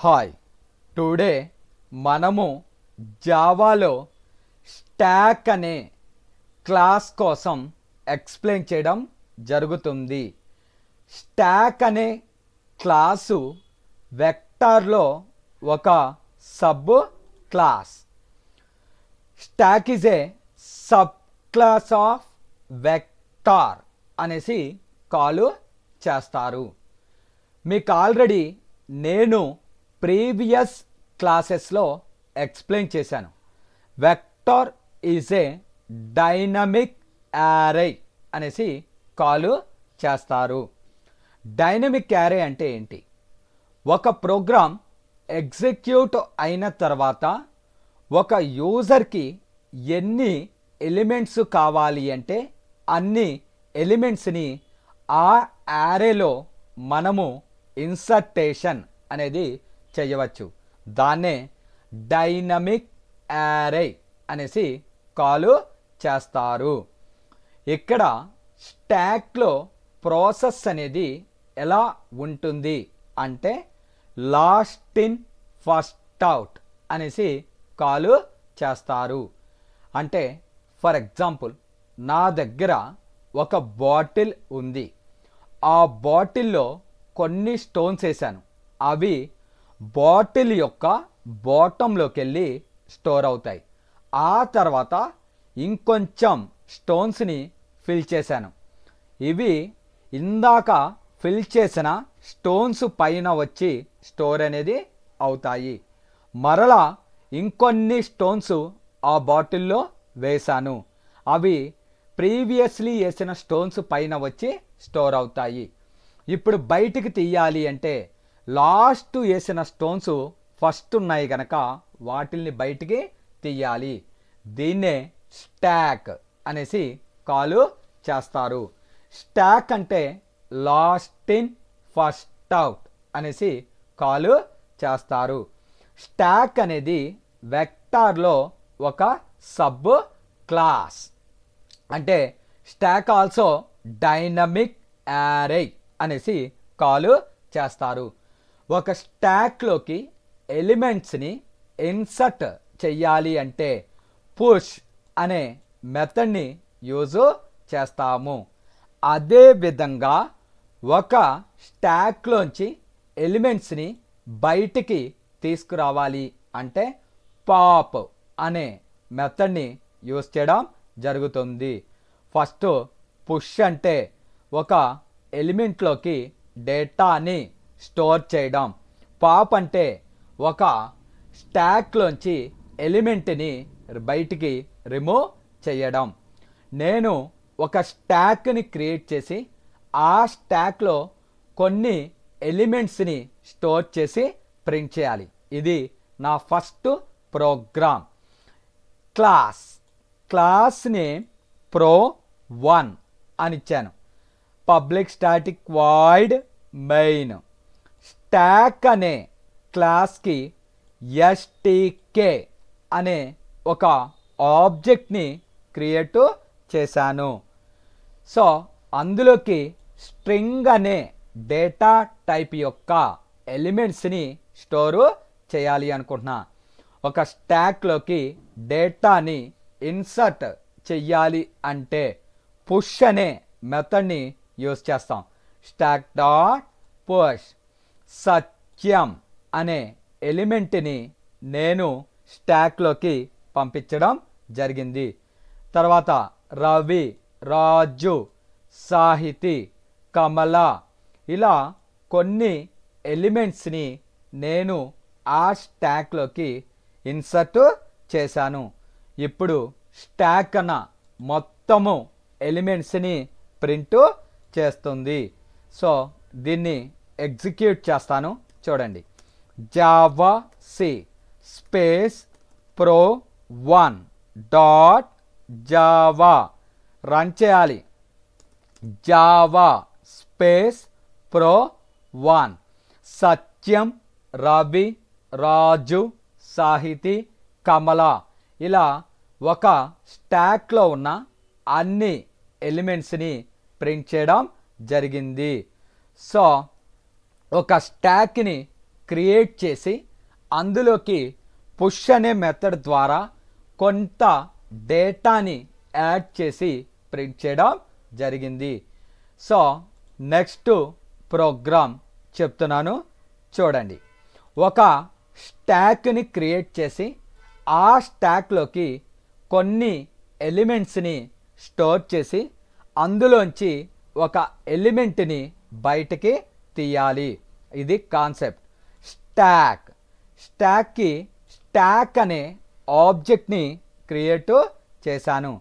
Hi today మనము జావాలో stock అనే class కోసం ఎక్స్ప్లెయిన్ చేయడం జరుగుతుంది. స్టాక్ అనే క్లాసు వెక్టార్లో ఒక sub class. Stock is a sub class of vector అనేసి కాల్ చేస్తారు. మీకు ఆల్రెడీ నేను ప్రీవియస్ క్లాసెస్లో ఎక్స్ప్లెయిన్ చేశాను. వెక్టార్ ఈజ్ ఏ డైనమిక్ యారే అనేసి కాల్ చేస్తారు. డైనమిక్ యారే అంటే ఏంటి? ఒక ప్రోగ్రామ్ ఎగ్జిక్యూట్ అయిన తర్వాత ఒక యూజర్కి ఎన్ని ఎలిమెంట్స్ కావాలి అంటే అన్ని ఎలిమెంట్స్ని ఆ యారేలో మనము ఇన్సర్టేషన్ అనేది చేయవచ్చు. దాన్నే డైనమిక్ యారే అనేసి కాల్ చేస్తారు. ఇక్కడ స్టాక్లో ప్రాసెస్ అనేది ఎలా ఉంటుంది అంటే లాస్ట్ ఇన్ ఫస్ట్ అవుట్ అనేసి కాల్ చేస్తారు. అంటే ఫర్ ఎగ్జాంపుల్ నా దగ్గర ఒక బాటిల్ ఉంది. ఆ బాటిల్లో కొన్ని స్టోన్స్ వేసాను. అవి బాటిల్ యొక్క బాటంలోకి వెళ్ళి స్టోర్ అవుతాయి. ఆ తర్వాత ఇంకొంచెం స్టోన్స్ని ఫిల్ చేశాను. ఇవి ఇందాక ఫిల్ చేసిన స్టోన్స్ పైన వచ్చి స్టోర్ అనేది అవుతాయి. మరలా ఇంకొన్ని స్టోన్స్ ఆ బాటిల్లో వేశాను. అవి ప్రీవియస్లీ వేసిన స్టోన్స్ పైన వచ్చి స్టోర్ అవుతాయి. ఇప్పుడు బయటికి తీయాలి అంటే లాస్ట్ వేసిన స్టోన్స్ ఫస్ట్ ఉన్నాయి కనుక వాటిల్ని బయటికి తీయాలి. దీన్నే స్టాక్ అనేసి కాల్ చేస్తారు. స్టాక్ అంటే లాస్ట్ ఇన్ ఫస్ట్ అవుట్ అనేసి కాల్ చేస్తారు. స్టాక్ అనేది వెక్టార్లో ఒక సబ్ క్లాస్. అంటే స్టాక్ ఆల్సో డైనమిక్ యారే అనేసి కాల్ చేస్తారు. ఒక స్టాక్లోకి ఎలిమెంట్స్ని ఇన్సర్ట్ చెయ్యాలి అంటే పుష్ అనే మెథడ్ని యూజ్ చేస్తాము. అదేవిధంగా ఒక స్టాక్లోంచి ఎలిమెంట్స్ని బయటికి తీసుకురావాలి అంటే పాప్ అనే మెథడ్ని యూజ్ చేయడం జరుగుతుంది. ఫస్ట్ పుష్ అంటే ఒక ఎలిమెంట్లోకి డేటాని స్టోర్ చేయడం. పాప్ అంటే ఒక స్టాక్లోంచి ఎలిమెంట్ని బయటికి రిమూవ్ చేయడం. నేను ఒక స్టాక్ని క్రియేట్ చేసి ఆ స్టాక్లో కొన్ని ఎలిమెంట్స్ని స్టోర్ చేసి ప్రింట్ చేయాలి. ఇది నా ఫస్ట్ ప్రోగ్రామ్. క్లాస్ని pro1 అని ఇచ్చాను. Public static void main. Stock అనే క్లాస్కి ఎస్టీకే అనే ఒక ఆబ్జెక్ట్ని క్రియేట్ చేశాను. సో అందులోకి స్ట్రింగ్ అనే డేటా టైప్ యొక్క ఎలిమెంట్స్ని స్టోరు చేయాలి అనుకుంటున్నా. ఒక స్టాక్లోకి డేటాని ఇన్సర్ట్ చెయ్యాలి అంటే పుష్ అనే మెథడ్ని యూజ్ చేస్తాం. Stack dot push. సత్యం అనే ఎలిమెంట్ని నేను స్టాక్లోకి పంపించడం జరిగింది. తర్వాత రవి, రాజు, సాహితి, కమల ఇలా కొన్ని ఎలిమెంట్స్ని నేను ఆ స్టాక్లోకి ఇన్సర్ట్ చేశాను. ఇప్పుడు స్టాక్ అన్న మొత్తము ఎలిమెంట్స్ని ప్రింట్ చేస్తుంది. సో దీన్ని ఎగ్జిక్యూట్ చేస్తాను. చూడండి. Java C space pro1 dot Java run చేయాలి. Java space pro1 Satyam, Ravi, Raju, Sahiti, Kamala ఇలా ఒక స్టాక్లో ఉన్న అన్ని ఎలిమెంట్స్ని ప్రింట్ చేయడం జరిగింది. సో ఒక స్టాక్ని క్రియేట్ చేసి అందులోకి పుష్ అనే మెథడ్ ద్వారా కొంత డేటాని యాడ్ చేసి ప్రింట్ చేయడం జరిగింది. సో నెక్స్ట్ ప్రోగ్రామ్ చెప్తున్నాను చూడండి. ఒక స్టాక్ని క్రియేట్ చేసి ఆ స్టాక్లోకి కొన్ని ఎలిమెంట్స్ని స్టోర్ చేసి అందులోంచి ఒక ఎలిమెంట్ని బయటికి తీయాలి. ఇది కాన్సెప్ట్. స్టాక్కి స్టాక్ అనే ఆబ్జెక్ట్ని క్రియేట్ చేశాను.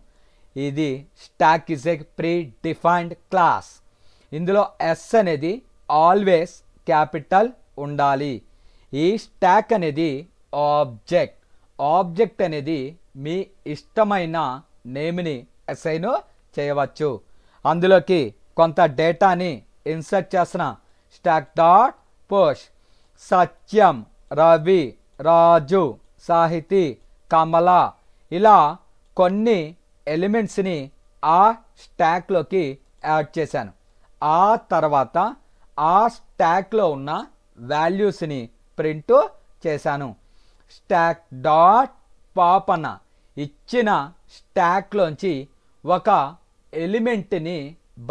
ఇది stock is a pre defined class. ఇందులో ఎస్ అనేది ఆల్వేస్ క్యాపిటల్ ఉండాలి. ఈ స్టాక్ అనేది ఆబ్జెక్ట్ అనేది మీ ఇష్టమైన నేమ్ని అసైన్ చేయవచ్చు. అందులోకి కొంత డేటాని ఇన్సర్ట్ చేసిన స్టాక్ డాట్ పుష్ సత్యం, రవి, రాజు, సాహితి, కమల ఇలా కొన్ని ఎలిమెంట్స్ని ఆ స్టాక్లోకి యాడ్ చేశాను. ఆ తర్వాత ఆ స్టాక్లో ఉన్న వాల్యూస్ని ప్రింట్ చేశాను. స్టాక్ డాట్ పాప్ అన్న ఇచ్చిన స్టాక్లోంచి ఒక ఎలిమెంట్ని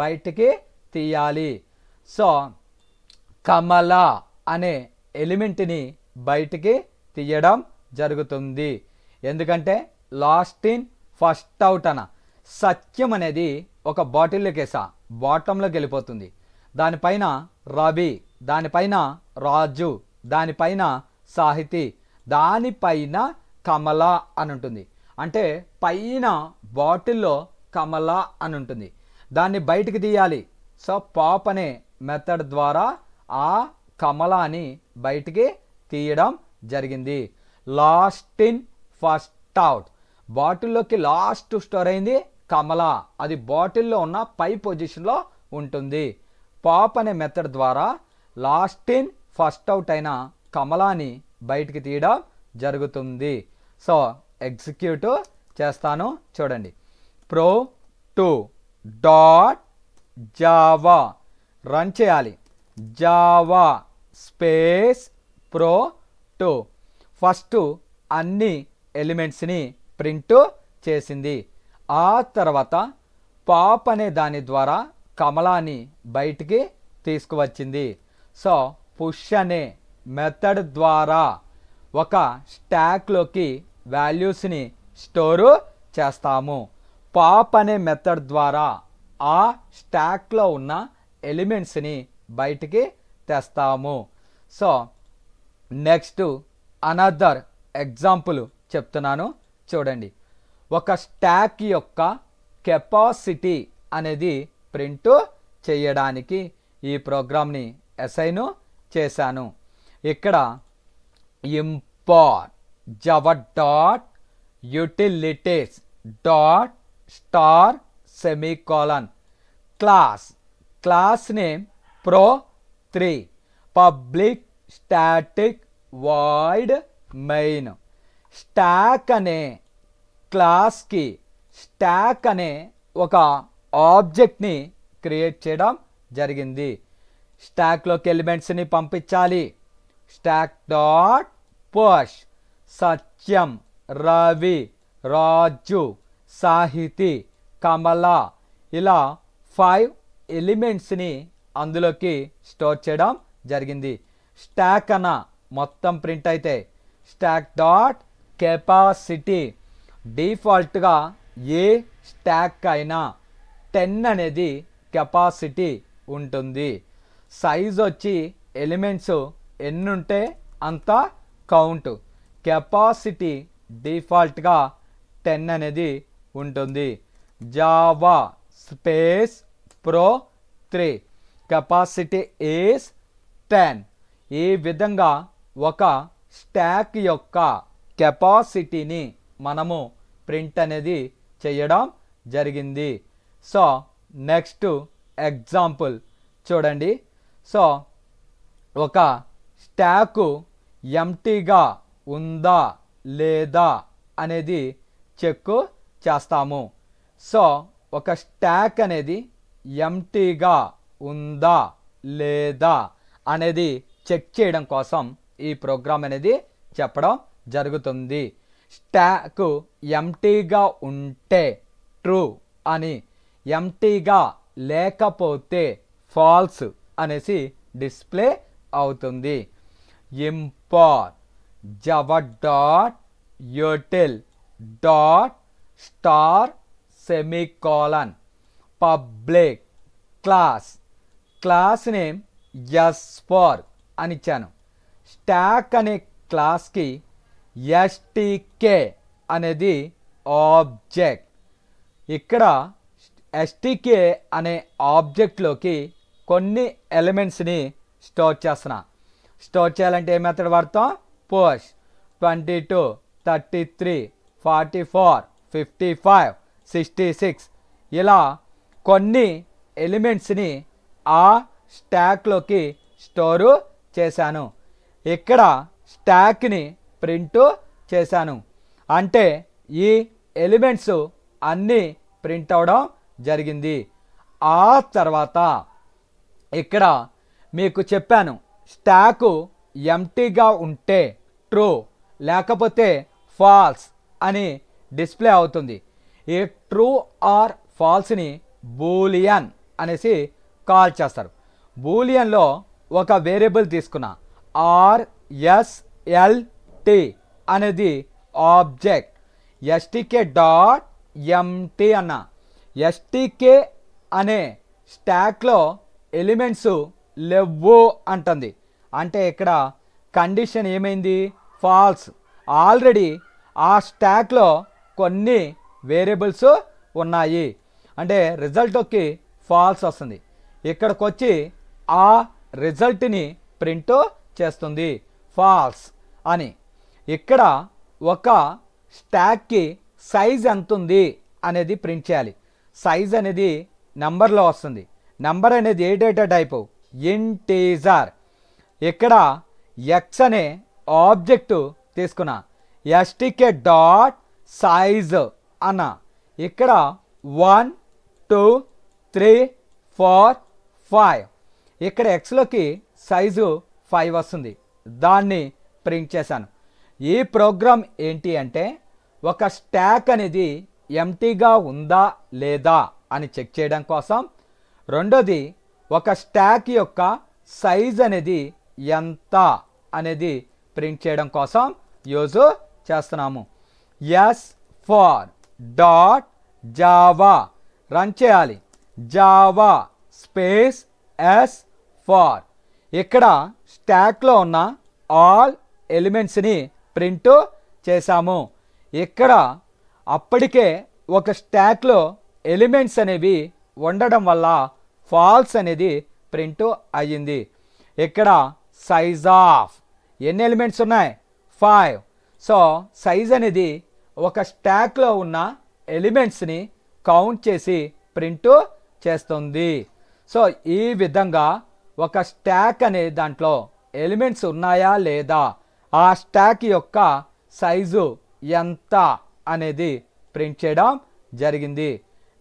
బయటికి తీయాలి. సో కమల అనే ఎలిమెంట్ని బయటికి తీయడం జరుగుతుంది. ఎందుకంటే లాస్ట్ ఇన్ ఫస్ట్ అవుట్ అన్న సత్యం అనేది ఒక బాటిల్లోకి వేసా బాటంలోకి వెళ్ళిపోతుంది. దానిపైన రవి, దానిపైన రాజు, దానిపైన సాహితి, దానిపైన కమల అని ఉంటుంది. అంటే పైన బాటిల్లో కమల అని ఉంటుంది. దాన్ని బయటికి తీయాలి. సో పాప్ అనే మెథడ్ ద్వారా ఆ కమలాని బయటికి తీయడం జరిగింది. లాస్ట్ ఇన్ ఫస్ట్ అవుట్ బాటిల్లోకి లాస్ట్ స్టోర్ అయింది కమల. అది బాటిల్లో ఉన్న పై పొజిషన్లో ఉంటుంది. పాప్ అనే మెథడ్ ద్వారా లాస్ట్ ఇన్ ఫస్ట్ అవుట్ అయిన కమలాని బయటికి తీయడం జరుగుతుంది. సో ఎగ్జిక్యూట్ చేస్తాను చూడండి. pro2 డాట్ జావా రన్ చేయాలి. జావా స్పేస్ pro2 ఫస్ట్ అన్ని ఎలిమెంట్స్ని ప్రింట్ చేసింది. ఆ తర్వాత పాప్ అనే దాని ద్వారా కమలాని బయటికి తీసుకువచ్చింది. సో పుష్ అనే మెథడ్ ద్వారా ఒక స్టాక్లోకి వాల్యూస్ని స్టోరు చేస్తాము. పాప్ అనే మెథడ్ ద్వారా ఆ స్టాక్లో ఉన్న ఎలిమెంట్స్ని బయటికి తెస్తాము. సో నెక్స్ట్ అనదర్ ఎగ్జాంపుల్ చెప్తున్నాను చూడండి. ఒక స్టాక్ యొక్క కెపాసిటీ అనేది ప్రింట్ చేయడానికి ఈ ప్రోగ్రామ్ని అసైన్ చేశాను. ఇక్కడ import Java dot utilities dot star semicolon class name pro3 public static void main. Stock అనే క్లాస్కి స్టాక్ అనే ఒక ఆబ్జెక్ట్ని క్రియేట్ చేయడం జరిగింది. స్టాక్లోకి ఎలిమెంట్స్ని పంపించాలి. స్టాక్ డాట్ పుష్ సత్యం, రవి, రాజు, సాహితి, కమల ఇలా 5 ఎలిమెంట్స్ని అందులోకి స్టోర్ చేయడం జరిగింది. స్టాక్ అన్న మొత్తం ప్రింట్ అయితే స్టాక్ డాట్ కెపాసిటీ డిఫాల్ట్గా ఏ స్టాక్ అయినా 10 అనేది కెపాసిటీ ఉంటుంది. సైజ్ వచ్చి ఎలిమెంట్స్ ఎన్నుంటే అంత కౌంట్. కెపాసిటీ డిఫాల్ట్గా 10 అనేది ఉంటుంది. Java space pro3 capacity is 10. ఈ విధంగా ఒక స్టాక్ యొక్క కెపాసిటీని మనము ప్రింట్ అనేది చేయడం జరిగింది. సో నెక్స్ట్ ఎగ్జాంపుల్ చూడండి. సో ఒక స్టాకు ఎంటీగా ఉందా లేదా అనేది చెక్ చేస్తాము. సో ఒక స్టాక్ అనేది ఎంటీగా ఉందా లేదా అనేది చెక్ చేయడం కోసం ఈ ప్రోగ్రామ్ అనేది చెప్పడం జరుగుతుంది. స్టాక్ ఎంటీగా ఉంటే ట్రూ అని, ఎంటీగా లేకపోతే ఫాల్స్ అనేసి డిస్ప్లే అవుతుంది. Import java dot util dot star semicolon public class name s4 అని ఇచ్చాను. స్టాక్ అనే క్లాస్కి stk అనేది ఆబ్జెక్ట్. ఇక్కడ stk అనే ఆబ్జెక్ట్లోకి కొన్ని ఎలిమెంట్స్ని స్టోర్ చేస్తున్నా. స్టోర్ చేయాలంటే ఏ మెథడ్ వాడతాం? పుష్ 22 33 44 55 66 ఇలా కొన్ని ఎలిమెంట్స్ని ఆ స్టాక్లోకి స్టోరు చేశాను. ఇక్కడ స్టాక్ని ప్రింట్ చేశాను. అంటే ఈ ఎలిమెంట్స్ అన్నీ ప్రింట్ అవడం జరిగింది. ఆ తర్వాత ఇక్కడ మీకు చెప్పాను, స్టాకు ఎంటీగా ఉంటే ట్రూ, లేకపోతే ఫాల్స్ అని డిస్ప్లే అవుతుంది. ఈ ట్రూ ఆర్ ఫాల్స్ని బూలియన్ అనేసి కాల్ చేస్తారు. బూలియన్లో ఒక వేరియబుల్ తీసుకున్నా, RSLT అనేది ఆబ్జెక్ట్, stk డాట్ ఎంటీ అన్న. stk అనే స్టాక్లో ఎలిమెంట్స్ లేవు అంటుంది. అంటే ఇక్కడ కండిషన్ ఏమైంది? ఫాల్స్. ఆల్రెడీ ఆ స్టాక్లో కొన్ని వేరియబుల్స్ ఉన్నాయి, అంటే రిజల్ట్కి ఫాల్స్ వస్తుంది. ఇక్కడికి వచ్చి ఆ రిజల్ట్ని ప్రింట్ చేస్తుంది ఫాల్స్ అని. ఇక్కడ ఒక స్టాక్కి సైజ్ ఎంత ఉంది అనేది ప్రింట్ చేయాలి. సైజ్ అనేది నెంబర్లో వస్తుంది. నెంబర్ అనేది ఏ డేటా టైపు? ఇంటీజర్. ఇక్కడ ఎక్స్ అనే ఆబ్జెక్టు తీసుకున్నా, stk డాట్ సైజ్ అన్న. ఇక్కడ 1 2 3 4 5. ఇక్కడ ఎక్స్లోకి సైజు 5 వస్తుంది, దాన్ని ప్రింట్ చేశాను. ఈ ప్రోగ్రామ్ ఏంటి అంటే ఒక స్టాక్ అనేది ఎంటీగా ఉందా లేదా అని చెక్ చేయడం కోసం, రెండోది ఒక స్టాక్ యొక్క సైజ్ అనేది ఎంత అనేది ప్రింట్ చేయడం కోసం యూజ్ చేస్తున్నాము. s4 డాట్ జావా రన్ చేయాలి. Java space s4. ఇక్కడ స్టాక్లో ఉన్న ఆల్ ఎలిమెంట్స్ని ప్రింట్ చేశాము. ఇక్కడ అప్పటికే ఒక స్టాక్లో ఎలిమెంట్స్ అనేవి ఉండడం వల్ల ఫాల్స్ అనేది ప్రింట్ అయ్యింది. ఇక్కడ సైజ్ ఆఫ్ ఎన్ని ఎలిమెంట్స్ ఉన్నాయి? 5. సో సైజ్ అనేది ఒక స్టాక్లో ఉన్న ఎలిమెంట్స్ని కౌంట్ చేసి ప్రింట్ చేస్తుంది. సో ఈ విధంగా ఒక స్టాక్ అనే దాంట్లో ఎలిమెంట్స్ ఉన్నాయా లేదా, ఆ స్టాక్ యొక్క సైజు ఎంత అనేది ప్రింట్ చేయడం జరిగింది.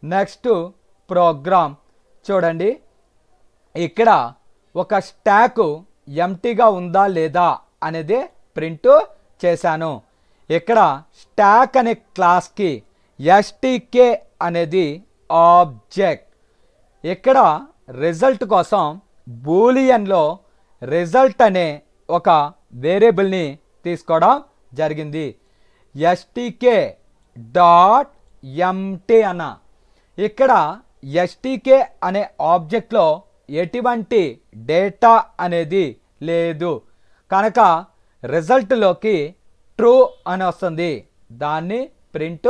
నెక్స్ట్ ప్రోగ్రామ్ చూడండి. ఇక్కడ ఒక స్టాకు ఎంటీగా ఉందా లేదా అనేది ప్రింట్ చేశాను. ఇక్కడ స్టాక్ అనే క్లాస్కి stk అనేది ఆబ్జెక్ట్. ఇక్కడ రిజల్ట్ కోసం బూలియన్లో రిజల్ట్ అనే ఒక వేరియబుల్ని తీసుకోవడం జరిగింది. stk డాట్ ఎంటీ అన్న. ఇక్కడ stk అనే ఆబ్జెక్ట్లో ఎటువంటి డేటా అనేది లేదు కనుక రిజల్ట్లోకి ట్రూ అని వస్తుంది, దాన్ని ప్రింట్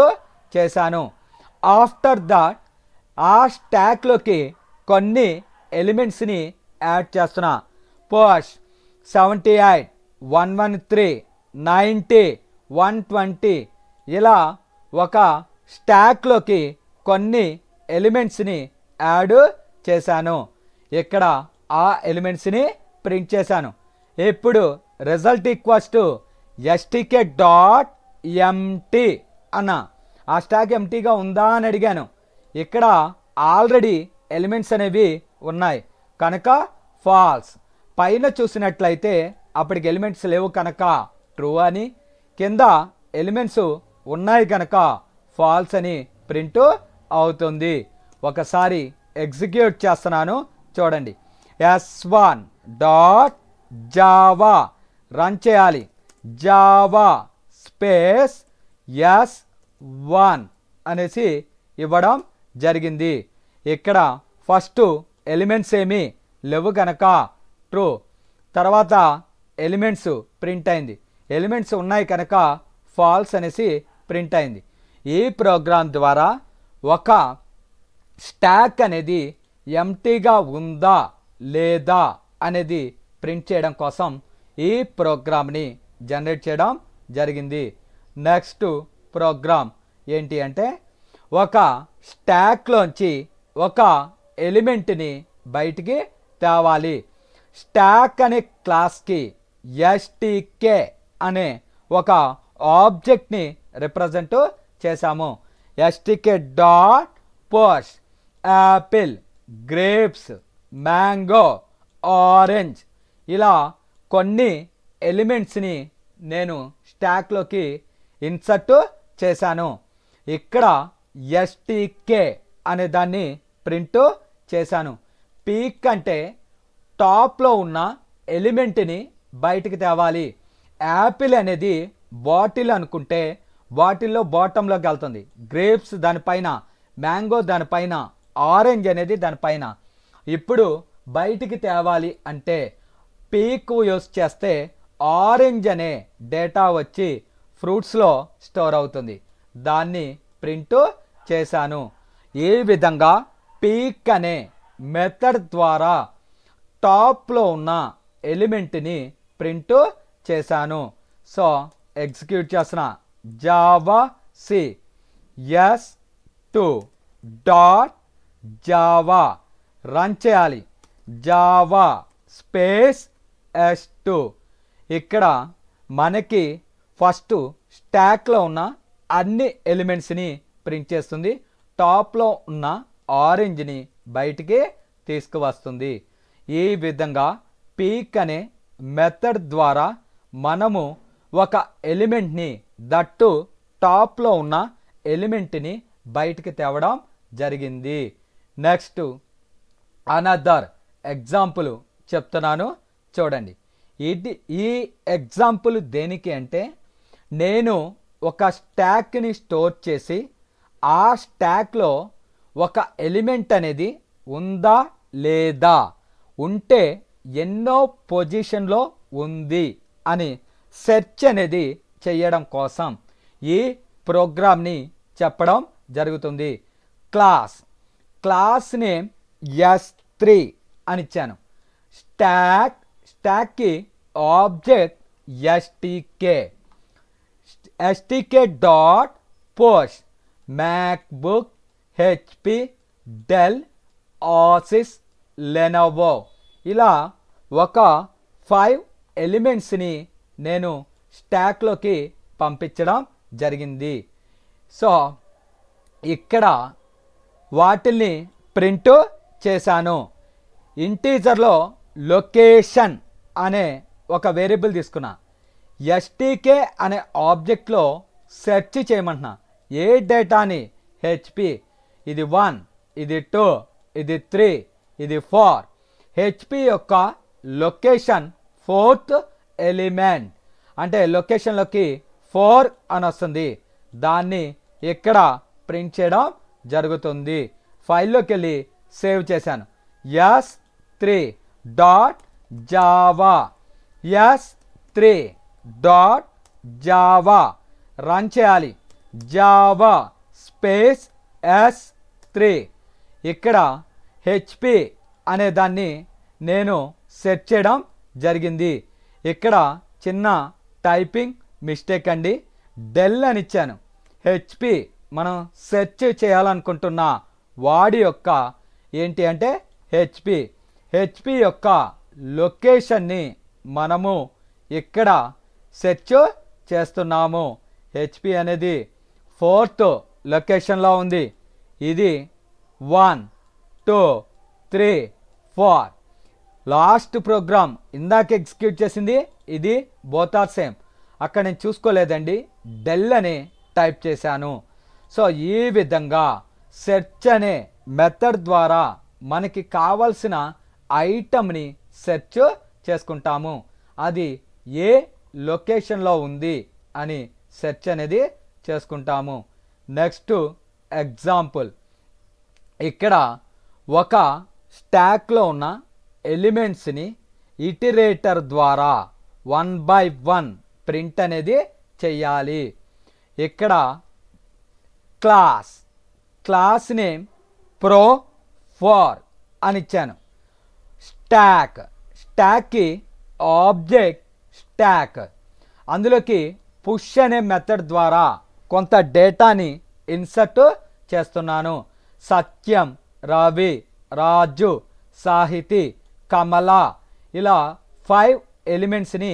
చేశాను. ఆఫ్టర్ దట్ ఆ స్టాక్లోకి కొన్ని ఎలిమెంట్స్ని యాడ్ చేస్తున్నా. పుష్ 78 113 90 120 ఇలా ఒక స్టాక్లోకి కొన్ని ఎలిమెంట్స్ని యాడ్ చేశాను. ఇక్కడ ఆ ఎలిమెంట్స్ని ప్రింట్ చేశాను. ఇప్పుడు result equals to stk dot empty అన్న. ఆ స్టాక్ ఎంటీగా ఉందా అని అడిగాను. ఇక్కడ ఆల్రెడీ ఎలిమెంట్స్ అనేవి ఉన్నాయి కనుక ఫాల్స్. పైన చూసినట్లయితే అప్పటికి ఎలిమెంట్స్ లేవు కనుక ట్రూ అని, కింద ఎలిమెంట్స్ ఉన్నాయి కనుక ఫాల్స్ అని ప్రింట్ అవుతుంది. ఒకసారి ఎగ్జిక్యూట్ చేస్తున్నాను చూడండి. s1 డాట్ జావా రన్ చేయాలి. జావా స్పేస్ s1 అనేసి ఇవ్వడం జరిగింది. ఇక్కడ ఫస్ట్ ఎలిమెంట్స్ ఏమీ లేవు కనుక ట్రూ, తర్వాత ఎలిమెంట్స్ ప్రింట్ అయింది, ఎలిమెంట్స్ ఉన్నాయి కనుక ఫాల్స్ అనేసి ప్రింట్ అయింది. ఈ ప్రోగ్రామ్ ద్వారా ఒక స్టాక్ అనేది ఎంటీగా ఉందా లేదా అనేది ప్రింట్ చేయడం కోసం ఈ ప్రోగ్రామ్ని జనరేట్ చేయడం జరిగింది. నెక్స్ట్ ప్రోగ్రామ్ ఏంటి అంటే ఒక స్టాక్లోంచి ఒక ఎలిమెంట్ని బయటికి తేవాలి. స్టాక్ అనే క్లాస్కి ఎస్టీకే అనే ఒక ఆబ్జెక్ట్ని రిప్రజెంట్ చేశాము. STK dot post Apple, grapes, mango, orange ఇలా కొన్ని ఎలిమెంట్స్ని నేను స్టాక్లోకి ఇన్సర్ట్ చేశాను. ఇక్కడ ఎస్టీకే అనే దాన్ని ప్రింట్ చేశాను. పీక్ అంటే టాప్లో ఉన్న ఎలిమెంట్ని బయటికి తేవాలి. యాపిల్ అనేది బాటిల్ అనుకుంటే బాటిల్లో బాటంలోకి వెళ్తుంది, గ్రేప్స్ దానిపైన, మ్యాంగో దానిపైన, ఆరెంజ్ అనేది దానిపైన. ఇప్పుడు బయటికి తేవాలి అంటే పీక్ యూస్ చేస్తే ఆరెంజ్ అనే డేటా వచ్చి ఫ్రూట్స్లో స్టోర్ అవుతుంది, దాన్ని ప్రింట్ చేశాను. ఈ విధంగా పీక్ అనే మెథడ్ ద్వారా టాప్లో ఉన్న ఎలిమెంట్ని ప్రింట్ చేశాను. సో ఎగ్జిక్యూట్ చేసిన Java C s2 dot Java run చేయాలి. Java space s2. ఇక్కడ మనకి ఫస్ట్ స్టాక్లో ఉన్న అన్ని ఎలిమెంట్స్ని ప్రింట్ చేస్తుంది, టాప్లో ఉన్న ఆరెంజ్ని బయటికి తీసుకువస్తుంది. ఈ విధంగా పీక్ అనే మెథడ్ ద్వారా మనము ఒక ఎలిమెంట్ని, దట్టు టాప్లో ఉన్న ఎలిమెంట్ని బయటికి తేవడం జరిగింది. నెక్స్ట్ అనదర్ ఎగ్జాంపుల్ చెప్తున్నాను చూడండి. ఈ ఎగ్జాంపుల్ దేనికి అంటే నేను ఒక స్టాక్ని స్టోర్ చేసి ఆ స్టాక్లో ఒక ఎలిమెంట్ అనేది ఉందా లేదా, ఉంటే ఎన్నో పొజిషన్లో ఉంది అని సెర్చ్ అనేది చేయడం కోసం ఈ ప్రోగ్రామ్ని చెప్పడం జరుగుతుంది. క్లాస్ నేమ్ s3 అని ఇచ్చాను. స్టాక్కి object STK dot post MacBook, HP, Dell, Asus, Lenovo ఇలా ఒక 5 ఎలిమెంట్స్ని నేను స్టాక్లోకి పంపించడం జరిగింది. సో ఇక్కడ వాటిల్ని ప్రింట్ చేశాను. ఇంటీజర్లో లొకేషన్ అనే ఒక వేరియబుల్ తీసుకున్నా. ఎస్టీకే అనే ఆబ్జెక్ట్లో సెర్చ్ చేయమంటున్నా. ఏ డేటాని? హెచ్పి, ఇది 1, ఇది 2, ఇది 3, ఇది 4. హెచ్పి యొక్క లొకేషన్ 4th ఎలిమెంట్ అంటే లొకేషన్లోకి 4 అని వస్తుంది, దాన్ని ఇక్కడ ప్రింట్ చేయడం జరుగుతుంది. ఫైల్లోకి వెళ్ళి సేవ్ చేశాను. s3 dot Java s3 dot Java run చేయాలి. Java space s3. ఇక్కడ హెచ్పి అనే దాన్ని నేను సెట్ చేయడం జరిగింది. ఇక్కడ చిన్న టైపింగ్ మిస్టేక్ అండి, డెల్ అని ఇచ్చాను. హెచ్పి మనం సెర్చ్ చేయాలనుకుంటున్న వాడి యొక్క ఏంటి అంటే హెచ్పి యొక్క లొకేషన్ని మనము ఇక్కడ సెర్చ్ చేస్తున్నాము. హెచ్పి అనేది 4th లొకేషన్లో ఉంది. ఇది 1, 2, 3, 4. లాస్ట్ ప్రోగ్రామ్ ఇందాక ఎగ్జిక్యూట్ చేసింది ఇది బోత్ ఆర్ సేమ్. అక్కడ నేను చూసుకోలేదండి, డెల్ అని టైప్ చేశాను. సో ఈ విధంగా సెర్చ్ అనే మెథడ్ ద్వారా మనకి కావాల్సిన ఐటమ్ని సెర్చ్ చేసుకుంటాము. అది ఏ లొకేషన్లో ఉంది అని సెర్చ్ అనేది చేసుకుంటాము. నెక్స్ట్ ఎగ్జాంపుల్, ఇక్కడ ఒక స్టాక్లో ఉన్న ఎలిమెంట్స్ని ఇటరేటర్ ద్వారా 1 by 1 ప్రింట్ అనేది చెయ్యాలి. ఇక్కడ క్లాస్ నేమ్ pro4 అని ఇచ్చాను. స్టాక్కి ఆబ్జెక్ట్ స్టాక్, అందులోకి పుష్ అనే మెథడ్ ద్వారా కొంత డేటాని ఇన్సర్ట్ చేస్తున్నాను. సత్యం, రవి, రాజు, సాహితి, కమల ఇలా 5 ఎలిమెంట్స్ని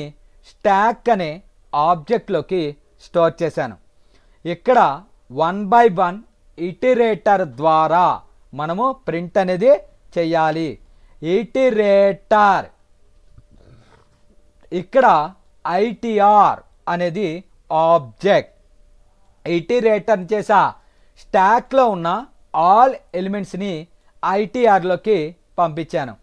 స్టాక్ అనే ఆబ్జెక్ట్లోకి స్టోర్ చేశాను. ఇక్కడ 1 by 1 ఇటరేటర్ ద్వారా మనము ప్రింట్ అనేది చెయ్యాలి. ఇటరేటర్ ఇక్కడ ఐటీఆర్ అనేది ఆబ్జెక్ట్. ఇటరేటర్ చేసా స్టాక్లో ఉన్న ఆల్ ఎలిమెంట్స్ని ఐటీఆర్లోకి పంపించాను.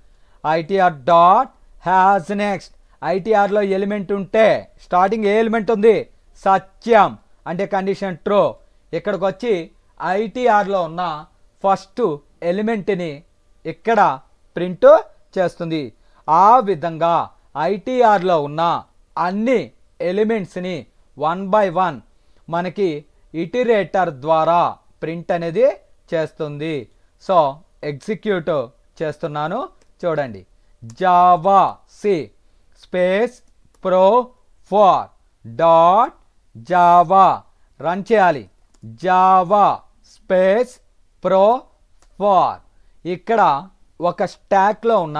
ఐటీఆర్ డాట్ హ్యాజ్ నెక్స్ట్, ఐటీఆర్లో ఎలిమెంట్ ఉంటే స్టార్టింగ్ ఏ ఎలిమెంట్ ఉంది, సత్యం అంటే కండిషన్ ట్రూ. ఇక్కడికి వచ్చి ఐటీఆర్లో ఉన్న ఫస్ట్ ఎలిమెంట్ని ఇక్కడ ప్రింట్ చేస్తుంది. ఆ విధంగా ఐటీఆర్లో ఉన్న అన్ని ఎలిమెంట్స్ని 1 by 1 మనకి ఇటరేటర్ ద్వారా ప్రింట్ అనేది చేస్తుంది. సో ఎగ్జిక్యూట్ చేస్తున్నాను చూడండి. Java C space pro4 dot Java run చేయాలి. జావా స్పేస్ pro4 ఇక్కడ ఒక స్టాక్లో ఉన్న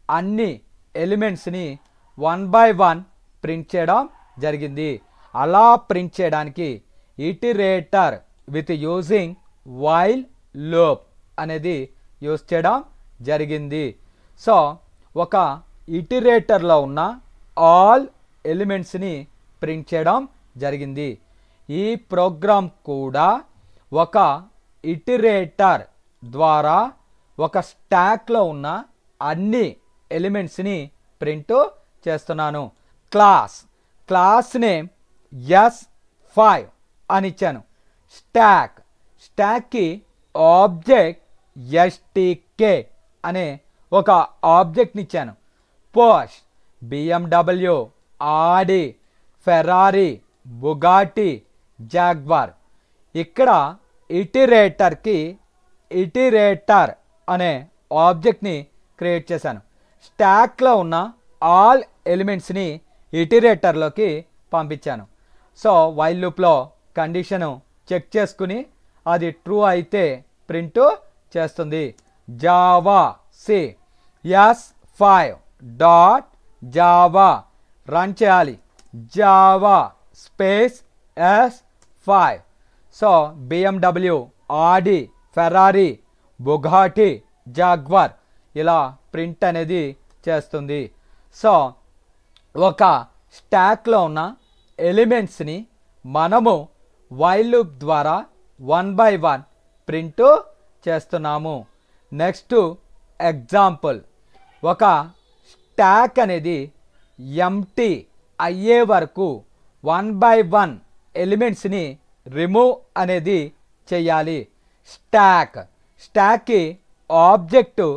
అన్ని ఎలిమెంట్స్ని 1 by 1 ప్రింట్ చేయడం జరిగింది. అలా ప్రింట్ చేయడానికి iterator with using while loop అనేది యూజ్ చేయడం జరిగింది. సో ఒక ఇటరేటర్లో ఉన్న ఆల్ ఎలిమెంట్స్ని ప్రింట్ చేయడం జరిగింది. ఈ ప్రోగ్రామ్ కూడా ఒక ఇటరేటర్ ద్వారా ఒక స్టాక్లో ఉన్న అన్ని ఎలిమెంట్స్ని ప్రింట్ చేస్తున్నాను. క్లాస్ నేమ్ S5 అని ఇచ్చాను. స్టాక్కి ఆబ్జెక్ట్ stk అనే ఒక ఆబ్జెక్ట్ని ఇచ్చాను. పోష్ BMW, Audi, Ferrari, Bugatti, jaguar. ఇక్కడ ఇటరేటర్ అనే ఆబ్జెక్ట్ని క్రియేట్ చేశాను. స్టాక్లో ఉన్న ఆల్ ఎలిమెంట్స్ని ఇటరేటర్లోకి పంపించాను. సో వైల్ లూప్లో కండిషను చెక్ చేసుకుని అది ట్రూ అయితే ప్రింట్ చేస్తుంది. Java C S5 dot Java run చేయాలి. Java space S5. So BMW, Audi, Ferrari, Bugatti, Jaguar ఇలా ప్రింట్ అనేది చేస్తుంది. సో ఒక స్టాక్లో ఉన్న ఎలిమెంట్స్ని మనము వైల్ లూప్ ద్వారా 1 by 1 ప్రింట్ చేస్తున్నాము. నెక్స్ట్ ఎగ్జాంపుల్, ఒక స్టాక్ అనేది ఎంటీ అయ్యే వరకు 1 by 1 ఎలిమెంట్స్ని రిమూవ్ అనేది చేయాలి. స్టాక్కి ఆబ్జెక్టు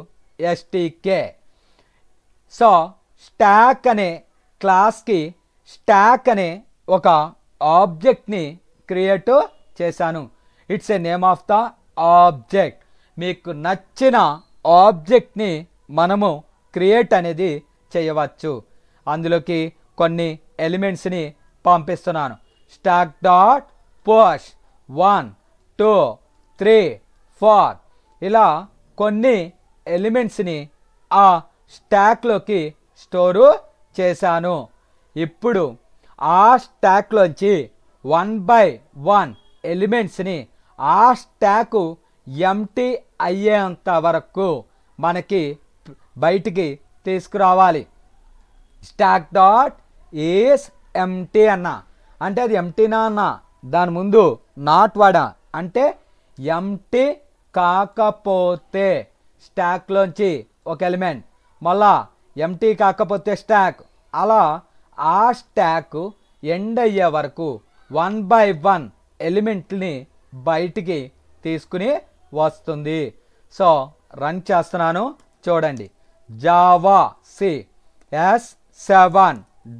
stk. సో స్టాక్ అనే క్లాస్కి స్టాక్ అనే ఒక ఆబ్జెక్ట్ని క్రియేట్ చేశాను. It's a name of the object. మీకు నచ్చిన ఆబ్జెక్ట్ని మనము క్రియేట్ అనేది చేయవచ్చు. అందులోకి కొన్ని ఎలిమెంట్స్ని పంపిస్తున్నాను. స్టాక్ డాట్ పుష్ 1 2 3 4 ఇలా కొన్ని ఎలిమెంట్స్ని ఆ స్టాక్లోకి స్టోరు చేశాను. ఇప్పుడు ఆ స్టాక్లోంచి 1 by 1 ఎలిమెంట్స్ని ఆ స్టాకు ఎంటీ అయ్యేంత వరకు మనకి బయటికి తీసుకురావాలి. స్టాక్ డాట్ ఈస్ ఎంటీ అన్న అంటే అది ఎంటీనా అన్న, దాని ముందు నాట్ వాడా అంటే ఎంటీ కాకపోతే స్టాక్లోంచి ఒక ఎలిమెంట్, మళ్ళా ఎంటీ కాకపోతే స్టాక్, అలా ఆ స్టాక్ ఎండ్ అయ్యే వరకు 1 by 1 ఎలిమెంట్ని బయటికి తీసుకుని వస్తుంది. సో రన్ చేస్తున్నాను చూడండి. Java CS7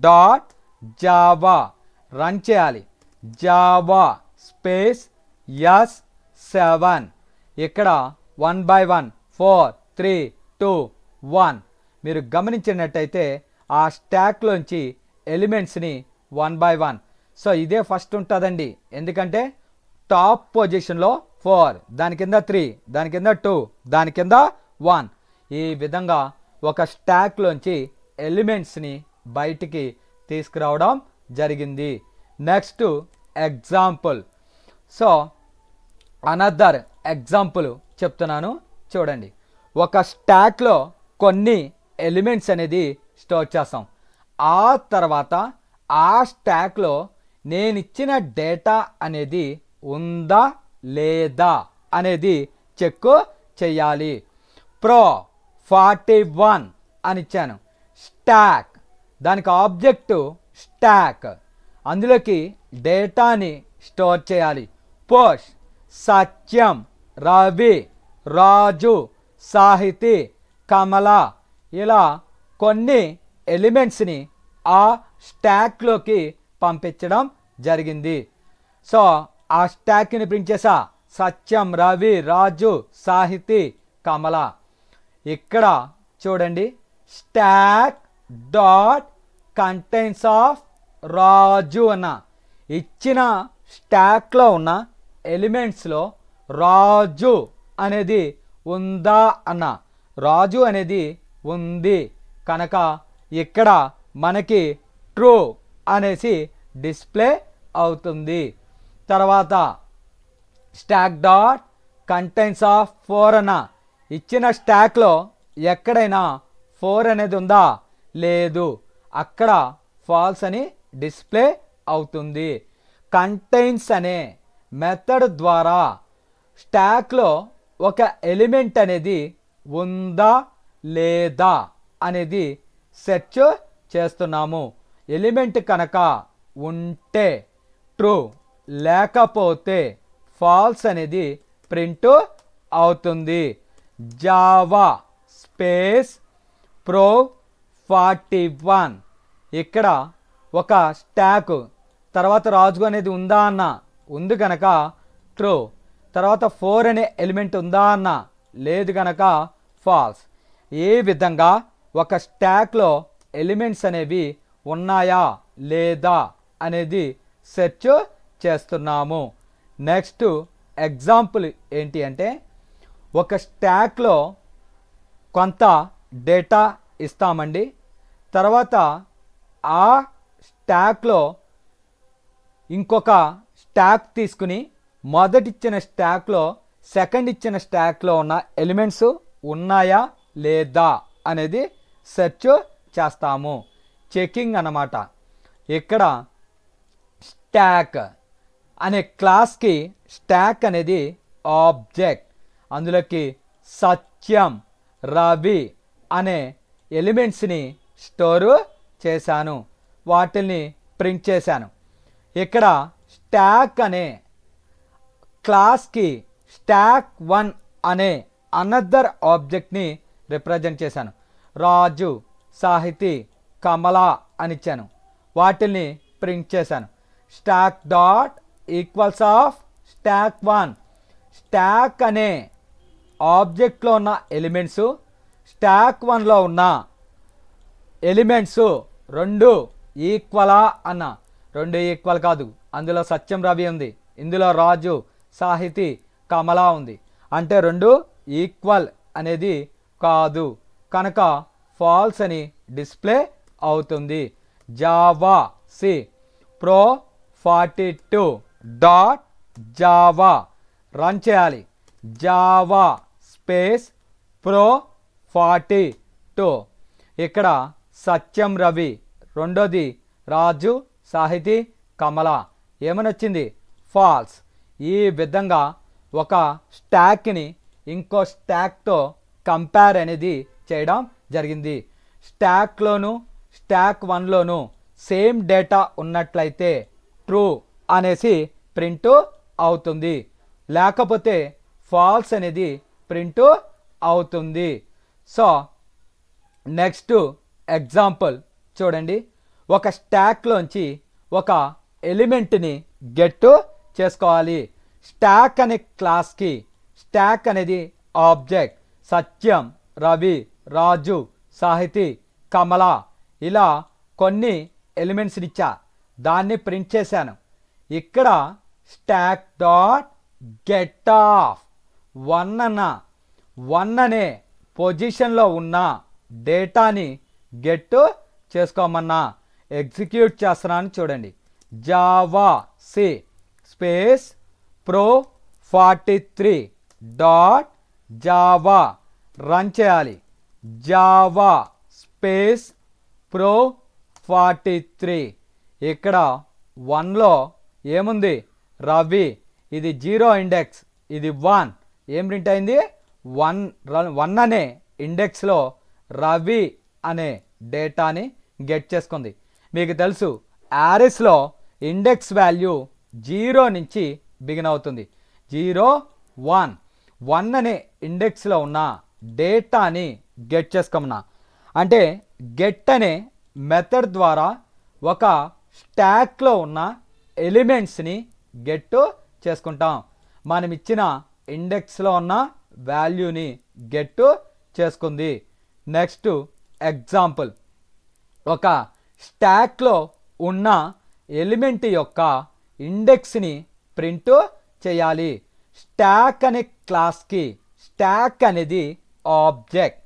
dot Java run చేయాలి. జావా స్పేస్ S7 ఇక్కడ 1 by 1 4 3 2 1 మీరు గమనించినట్టయితే ఆ స్టాక్లోంచి ఎలిమెంట్స్ని 1 by 1. సో ఇదే ఫస్ట్ ఉంటుందండి, ఎందుకంటే టాప్ పొజిషన్లో 4, దాని కింద 3, దాని కింద 2, దాని కింద 1. ఈ విధంగా ఒక స్టాక్లోంచి ఎలిమెంట్స్ని బయటికి తీసుకురావడం జరిగింది. Next example. So another example చెప్తున్నాను చూడండి. ఒక స్టాక్లో కొన్ని ఎలిమెంట్స్ అనేది స్టోర్ చేస్తాం. ఆ తర్వాత ఆ స్టాక్లో నేను ఇచ్చిన డేటా అనేది ఉందా లేదా అనేది చెక్ చేయాలి. Pro41 అని ఇచ్చాను. స్టాక్ దానికి ఆబ్జెక్టు స్టాక్, అందులోకి డేటాని స్టోర్ చేయాలి. పోస్ట్ సత్యం, రవి, రాజు, సాహితి, కమల ఇలా కొన్ని ఎలిమెంట్స్ని ఆ స్టాక్లోకి పంపించడం జరిగింది. సో ఆ స్టాక్ని ప్రింట్ చేసా. సత్యం, రవి, రాజు, సాహితి, కమల. ఇక్కడ చూడండి, స్టాక్ డాట్ కంటైన్స్ ఆఫ్ రాజు అన్న ఇచ్చిన స్టాక్లో ఉన్న ఎలిమెంట్స్లో రాజు అనేది ఉందా అన్న. రాజు అనేది ఉంది కనుక ఇక్కడ మనకి ట్రూ అనేసి డిస్ప్లే అవుతుంది. తర్వాత స్టాక్ డాట్ కంటైన్స్ ఆఫ్ 4 అన్న ఇచ్చిన స్టాక్లో ఎక్కడైనా 4 అనేది ఉందా, లేదు, అక్కడ ఫాల్స్ అని డిస్ప్లే అవుతుంది. కంటైన్స్ అనే మెథడ్ ద్వారా స్టాక్లో ఒక ఎలిమెంట్ అనేది ఉందా లేదా అనేది సెర్చ్ చేస్తున్నాము. ఎలిమెంట్ కనుక ఉంటే ట్రూ, లేకపోతే ఫాల్స్ అనేది ప్రింట్ అవుతుంది. జావా స్పేస్ Pro41 ఇక్కడ ఒక స్టాక్ తర్వాత రాజు అనేది ఉందా అన్న, ఉంది కనుక ట్రూ. తర్వాత 4 అనే ఎలిమెంట్ ఉందా అన్న, లేదు కనుక ఫాల్స్. ఈ విధంగా ఒక స్టాక్లో ఎలిమెంట్స్ అనేవి ఉన్నాయా లేదా అనేది సెర్చ్ చేస్తున్నాము. నెక్స్ట్ ఎగ్జాంపుల్ ఏంటి అంటే, ఒక స్టాక్లో కొంత డేటా ఇస్తామండి. తర్వాత ఆ స్టాక్లో ఇంకొక స్టాక్ తీసుకుని మొదటిచ్చిన స్టాక్లో సెకండ్ ఇచ్చిన స్టాక్లో ఉన్న ఎలిమెంట్స్ ఉన్నాయా లేదా అనేది సెర్చ్ చేస్తాము. చెకింగ్ అన్నమాట. ఇక్కడ స్టాక్ అనే క్లాస్కి స్టాక్ అనేది ఆబ్జెక్ట్, అందులోకి సత్యం, రవి అనే ఎలిమెంట్స్ని స్టోరు చేశాను, వాటిని ప్రింట్ చేశాను. ఇక్కడ స్టాక్ అనే క్లాస్కి stack1 అనే అనదర్ ఆబ్జెక్ట్ని రిప్రజెంట్ చేశాను. రాజు, సాహితి, కమల అని ఇచ్చాను, వాటిని ప్రింట్ చేశాను. Stock dot equals of stack1 stock అనే ఆబ్జెక్ట్లో ఉన్న ఎలిమెంట్స్ stack1లో ఉన్న ఎలిమెంట్స్ రెండు ఈక్వలా అన్న. రెండు ఈక్వల్ కాదు, అందులో సత్యం, రవి ఉంది, ఇందులో రాజు, సాహితి, కమల ఉంది, అంటే రెండు ఈక్వల్ అనేది కాదు కనుక ఫాల్స్ అని డిస్ప్లే అవుతుంది. Java Pro42 dot Java run చేయాలి. జావా స్పేస్ Pro42 ఇక్కడ సత్యం రవి, రెండోది రాజు సాహితి కమల, ఏమని వచ్చింది ఫాల్స్. ఈ విధంగా ఒక స్టాక్ని ఇంకో స్టాక్తో కంపేర్ అనేది చేయడం జరిగింది. స్టాక్లోను స్టాక్ 1లోను సేమ్ డేటా ఉన్నట్లయితే ట్రూ అనేసి ప్రింట్ అవుతుంది, లేకపోతే ఫాల్స్ అనేది ప్రింట్ అవుతుంది. సో నెక్స్ట్ ఎగ్జాంపుల్ చూడండి. ఒక స్టాక్లోంచి ఒక ఎలిమెంట్ని గెట్ చేసుకోవాలి. స్టాక్ అనే క్లాస్కి స్టాక్ అనేది ఆబ్జెక్ట్. సత్యం, రవి, రాజు, సాహితి, కమల ఇలా కొన్ని ఎలిమెంట్స్ని ఇచ్చా, దాన్ని ప్రింట్ చేశాను. ఇక్కడ స్టాక్ డాట్ గెట్ ఆఫ్ 1 అనే పొజిషన్లో ఉన్న డేటాని గెట్ చేసుకోమన్నా ఎగ్జిక్యూట్ చేస్తున్నాను. చూడండి, Java C space pro 43 dot Java run చేయాలి. Java space pro 43. ఇక్కడ 1లో ఏముంది రవి, ఇది 0 ఇండెక్స్, ఇది 1. ఏం ప్రింట్ అయింది 1 అనే ఇండెక్స్లో రవి అనే డేటాని గెట్ చేసుకుంది. మీకు తెలుసు యారెస్లో ఇండెక్స్ వాల్యూ 0 నుంచి బిగిన్ అవుతుంది. 0 1 1 అనే ఇండెక్స్లో ఉన్న డేటాని గెట్ చేసుకోమన్నా. అంటే గెట్ అనే మెథడ్ ద్వారా ఒక స్టాక్లో ఉన్న ఎలిమెంట్స్ని గెట్ చేసుకుంటాం. మనం ఇచ్చిన ఇండెక్స్లో ఉన్న వాల్యూని గెట్ చేసుకుంది. నెక్స్ట్ ఎగ్జాంపుల్, ఒక స్టాక్లో ఉన్న ఎలిమెంట్ యొక్క ఇండెక్స్ని ప్రింట్ చేయాలి. స్టాక్ అనే క్లాస్కి స్టాక్ అనేది ఆబ్జెక్ట్.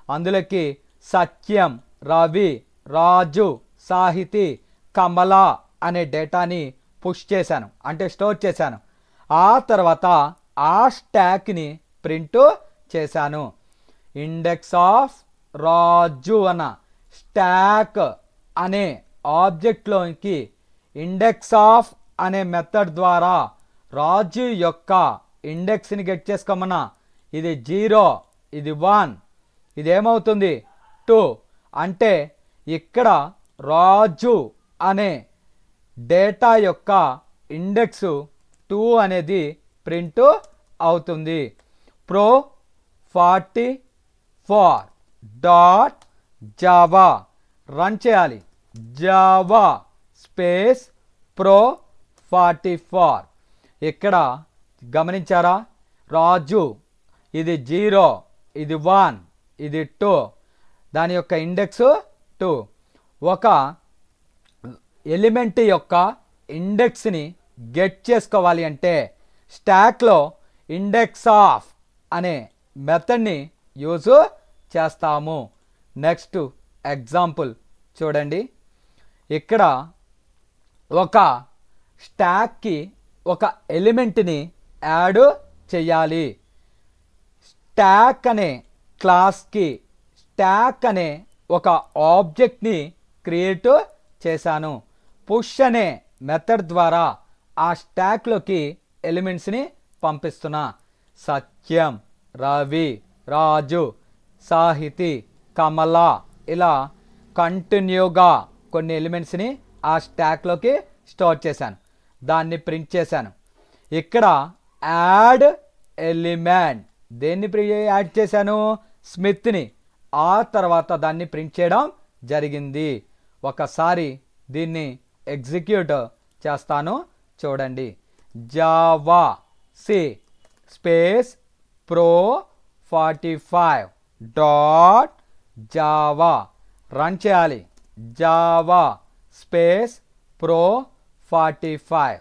అందులోకి సత్యం, రవి, రాజు, సాహితి, కమల అనే డేటాని పుష్ చేశాను, అంటే స్టోర్ చేశాను. ఆ తర్వాత ఆ స్టాక్ని ప్రింట్ చేశాను. ఇండెక్స్ ఆఫ్ రాజు అన్న స్టాక్ అనే ఆబ్జెక్ట్లోకి ఇండెక్స్ ఆఫ్ అనే మెథడ్ ద్వారా రాజు యొక్క ఇండెక్స్ని గెట్ చేసుకోమన్నా. ఇది 0, ఇది 1, ఇది ఏమవుతుంది 2. అంటే ఇక్కడ రాజు అనే డేటా యొక్క ఇండెక్స్ 2 అనేది ప్రింట్ అవుతుంది. ప్రో 44 డాట్ జావా రన్ చేయాలి. Java space pro 44. ఇక్కడ గమనించారా, రాజు ఇది 0, ఇది 1, ఇది 2, దాని యొక్క ఇండెక్స్ 2. ఒక ఎలిమెంట్ యొక్క ఇండెక్స్ని గెట్ చేసుకోవాలి అంటే స్టాక్లో ఇండెక్స్ ఆఫ్ అనే మెథడ్ని యూజ్ చేస్తాము. నెక్స్ట్ ఎగ్జాంపుల్ చూడండి. ఇక్కడ ఒక స్టాక్కి ఒక ఎలిమెంట్ని యాడ్ చేయాలి. స్టాక్ అనే క్లాస్కి స్టాక్ అనే ఒక ఆబ్జెక్ట్ని క్రియేట్ చేశాను. పుష్ అనే మెథడ్ ద్వారా ఆ స్టాక్లోకి ఎలిమెంట్స్ని పంపిస్తున్నా. సత్యం, రవి, రాజు, సాహితి, కమల ఇలా కంటిన్యూగా కొన్ని ఎలిమెంట్స్ని ఆ స్టాక్లోకి స్టోర్ చేశాను, దాన్ని ప్రింట్ చేశాను. ఇక్కడ యాడ్ ఎలిమెంట్, దేన్ని యాడ్ చేశాను స్మిత్ని. ఆ తర్వాత దాన్ని ప్రింట్ చేయడం జరిగింది. ఒకసారి దీన్ని ఎగ్జిక్యూట్ చేస్తాను చూడండి. Java C space pro 45 dot Java run చేయాలి. Java space pro 45.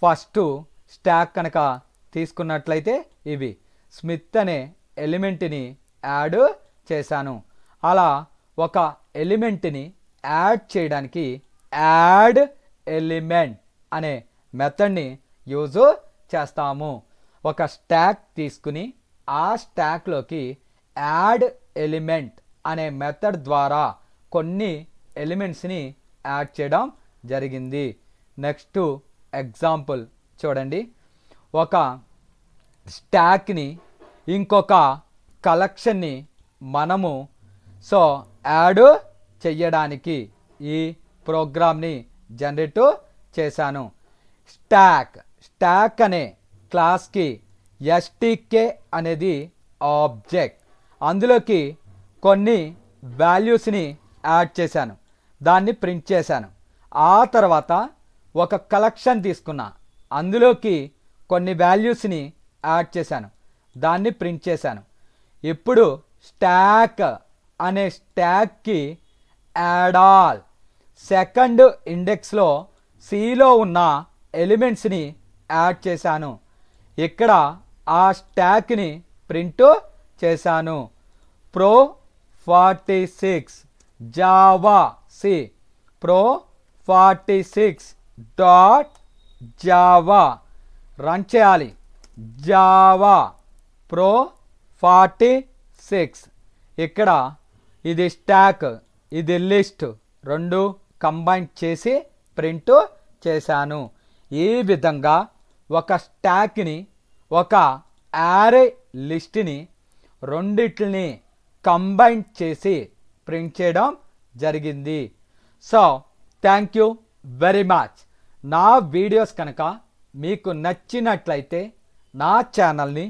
First stack కనుక తీసుకున్నట్లయితే ఇవి స్మిత్ అనే ఎలిమెంట్ని యాడ్ చేశాను. అలా ఒక ఎలిమెంట్ని యాడ్ చేయడానికి యాడ్ ఎలిమెంట్ అనే మెథడ్ని యూజ్ చేస్తాము. ఒక స్టాక్ తీసుకుని ఆ స్టాక్లోకి యాడ్ ఎలిమెంట్ అనే మెథడ్ ద్వారా కొన్ని ఎలిమెంట్స్ని యాడ్ చేయడం జరిగింది. నెక్స్ట్ ఎగ్జాంపుల్ చూడండి. ఒక స్టాక్ని ఇంకొక కలెక్షన్ని మనము యాడ్ చెయ్యడానికి ఈ ప్రోగ్రామ్ని జనరేట్ చేశాను. స్టాక్ అనే క్లాస్కి ఎస్టీకే అనేది ఆబ్జెక్ట్, అందులోకి కొన్ని వాల్యూస్ని యాడ్ చేశాను, దాన్ని ప్రింట్ చేశాను. ఆ తర్వాత ఒక కలెక్షన్ తీసుకున్నా, అందులోకి కొన్ని వాల్యూస్ని యాడ్ చేశాను, దాన్ని ప్రింట్ చేశాను. ఇప్పుడు స్టాక్ అనే స్టాక్కి యాడ్ ఆల్ సెకండ్ ఇండెక్స్లో సిలో ఉన్న ఎలిమెంట్స్ని యాడ్ చేశాను. ఇక్కడ ఆ స్టాక్ని ప్రింట్ చేశాను. Pro46 javac Pro46.java run చేయాలి. జావా Pro46 ఇక్కడ ఇది స్టాక్, ఇది లిస్ట్, రెండు కంబైన్ చేసి ప్రింట్ చేశాను. ఈ విధంగా ఒక స్టాక్ని, ఒక యారే లిస్ట్ని రెండిటిని కంబైన్ చేసి ప్రింట్ చేయడం జరిగింది. Thank you very much. నా వీడియోస్ కనుక మీకు నచ్చినట్లయితే నా ఛానల్ని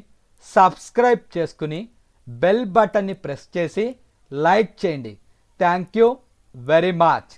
సబ్స్క్రైబ్ చేసుకుని బెల్ బటన్ని ప్రెస్ చేసి లైక్ చేయండి. Thank you very much.